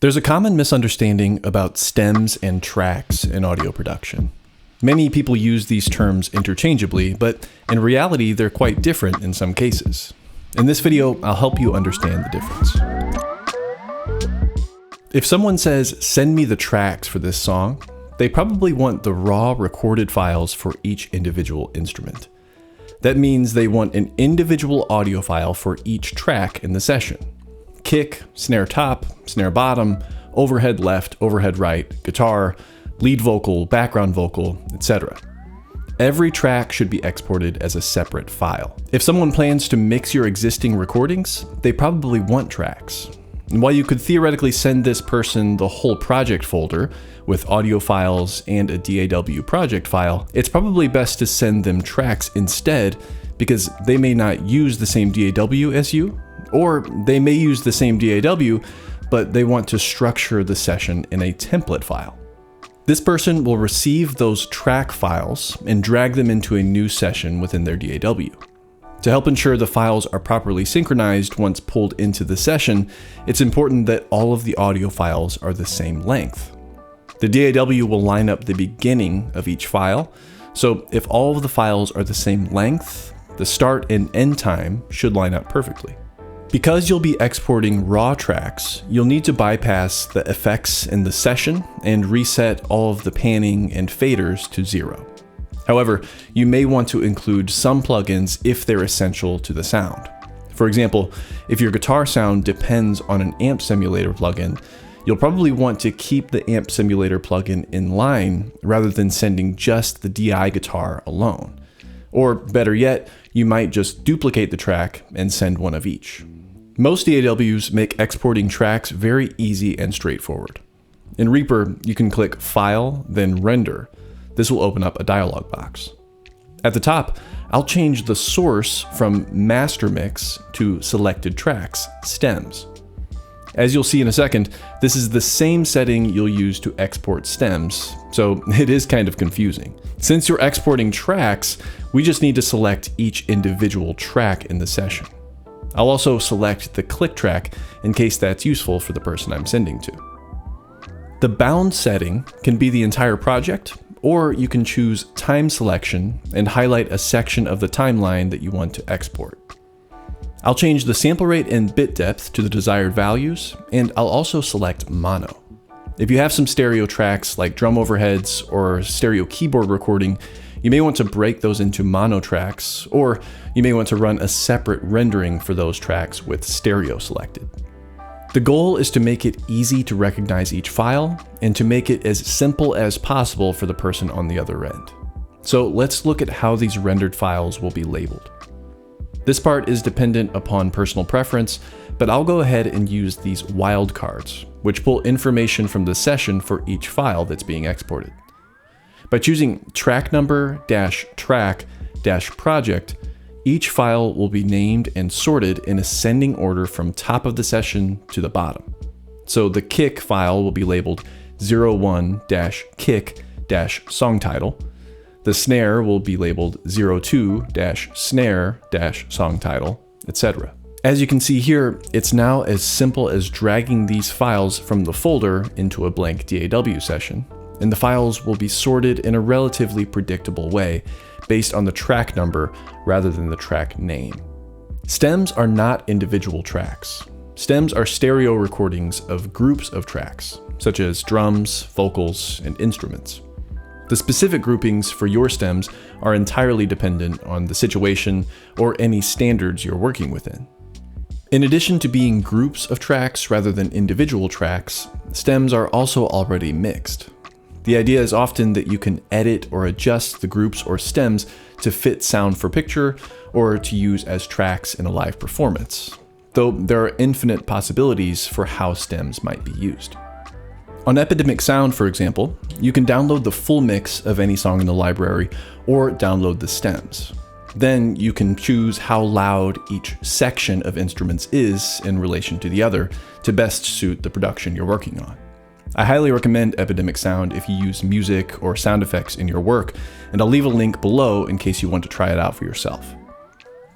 There's a common misunderstanding about stems and tracks in audio production. Many people use these terms interchangeably, but in reality, they're quite different in some cases. In this video, I'll help you understand the difference. If someone says, "Send me the tracks for this song," they probably want the raw recorded files for each individual instrument. That means they want an individual audio file for each track in the session. Kick, snare top, snare bottom, overhead left, overhead right, guitar, lead vocal, background vocal, etc. Every track should be exported as a separate file. If someone plans to mix your existing recordings, they probably want tracks. And while you could theoretically send this person the whole project folder with audio files and a DAW project file, it's probably best to send them tracks instead because they may not use the same DAW as you, or they may use the same DAW, but they want to structure the session in a template file. This person will receive those track files and drag them into a new session within their DAW. To help ensure the files are properly synchronized once pulled into the session, it's important that all of the audio files are the same length. The DAW will line up the beginning of each file, so if all of the files are the same length, the start and end time should line up perfectly. Because you'll be exporting raw tracks, you'll need to bypass the effects in the session and reset all of the panning and faders to 0. However, you may want to include some plugins if they're essential to the sound. For example, if your guitar sound depends on an amp simulator plugin, you'll probably want to keep the amp simulator plugin in line rather than sending just the DI guitar alone. Or better yet, you might just duplicate the track and send one of each. Most DAWs make exporting tracks very easy and straightforward. In Reaper, you can click File, then Render. This will open up a dialog box. At the top, I'll change the source from Master Mix to Selected Tracks, Stems. As you'll see in a second, this is the same setting you'll use to export stems, so it is kind of confusing. Since you're exporting tracks, we just need to select each individual track in the session. I'll also select the click track in case that's useful for the person I'm sending to. The bound setting can be the entire project, or you can choose time selection and highlight a section of the timeline that you want to export. I'll change the sample rate and bit depth to the desired values, and I'll also select mono. If you have some stereo tracks like drum overheads or stereo keyboard recording, you may want to break those into mono tracks, or you may want to run a separate rendering for those tracks with stereo selected. The goal is to make it easy to recognize each file and to make it as simple as possible for the person on the other end. So let's look at how these rendered files will be labeled. This part is dependent upon personal preference, but I'll go ahead and use these wildcards, which pull information from the session for each file that's being exported. By choosing track number -track -project, each file will be named and sorted in ascending order from top of the session to the bottom. So the kick file will be labeled 01-kick-song title. The snare will be labeled 02-snare-song title, etc. As you can see here, it's now as simple as dragging these files from the folder into a blank DAW session, and the files will be sorted in a relatively predictable way based on the track number rather than the track name. Stems are not individual tracks. Stems are stereo recordings of groups of tracks, such as drums, vocals, and instruments. The specific groupings for your stems are entirely dependent on the situation or any standards you're working within. In addition to being groups of tracks rather than individual tracks, stems are also already mixed. The idea is often that you can edit or adjust the groups or stems to fit sound for picture or to use as tracks in a live performance, though there are infinite possibilities for how stems might be used. On Epidemic Sound, for example, you can download the full mix of any song in the library or download the stems. Then you can choose how loud each section of instruments is in relation to the other to best suit the production you're working on. I highly recommend Epidemic Sound if you use music or sound effects in your work, and I'll leave a link below in case you want to try it out for yourself.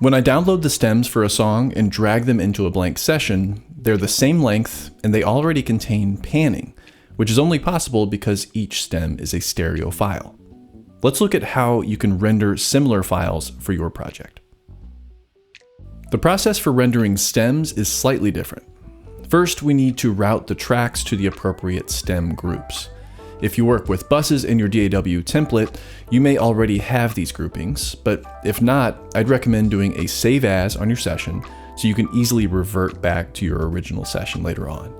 When I download the stems for a song and drag them into a blank session, They're the same length, and they already contain panning, which is only possible because each stem is a stereo file. Let's look at how you can render similar files for your project. The process for rendering stems is slightly different. First, we need to route the tracks to the appropriate stem groups. If you work with buses in your DAW template, you may already have these groupings, but if not, I'd recommend doing a save as on your session so you can easily revert back to your original session later on.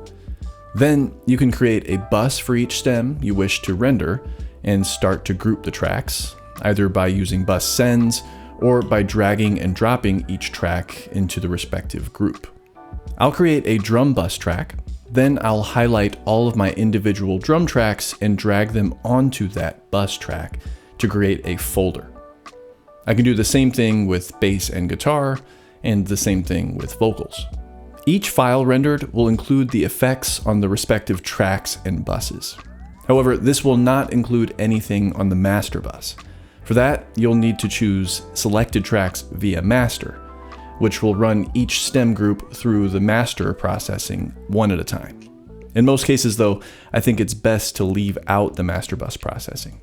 Then you can create a bus for each stem you wish to render and start to group the tracks, either by using bus sends or by dragging and dropping each track into the respective group. I'll create a drum bus track, then I'll highlight all of my individual drum tracks and drag them onto that bus track to create a folder. I can do the same thing with bass and guitar, and the same thing with vocals. Each file rendered will include the effects on the respective tracks and buses. However, this will not include anything on the master bus. For that, you'll need to choose selected tracks via master, which will run each stem group through the master processing one at a time. In most cases though, I think it's best to leave out the master bus processing.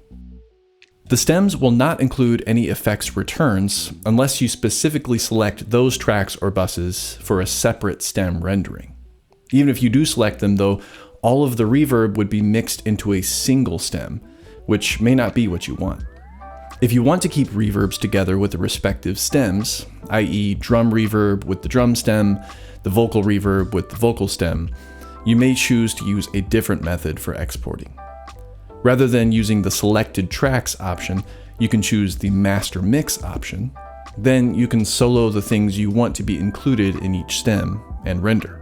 The stems will not include any effects returns unless you specifically select those tracks or buses for a separate stem rendering. Even if you do select them though, all of the reverb would be mixed into a single stem, which may not be what you want. If you want to keep reverbs together with the respective stems, i.e. drum reverb with the drum stem, the vocal reverb with the vocal stem, you may choose to use a different method for exporting. Rather than using the selected tracks option, you can choose the master mix option. Then you can solo the things you want to be included in each stem and render.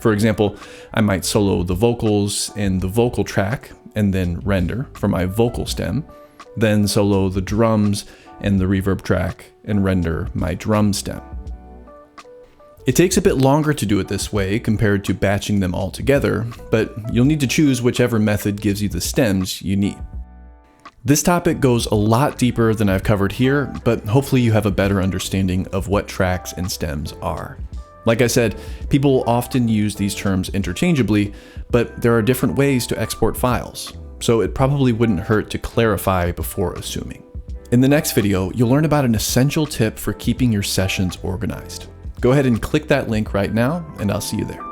For example, I might solo the vocals in the vocal track and then render for my vocal stem, then solo the drums and the reverb track and render my drum stem. It takes a bit longer to do it this way compared to batching them all together, but you'll need to choose whichever method gives you the stems you need. This topic goes a lot deeper than I've covered here, but hopefully you have a better understanding of what tracks and stems are. Like I said, people often use these terms interchangeably, but there are different ways to export files, so it probably wouldn't hurt to clarify before assuming. In the next video, you'll learn about an essential tip for keeping your sessions organized. Go ahead and click that link right now, and I'll see you there.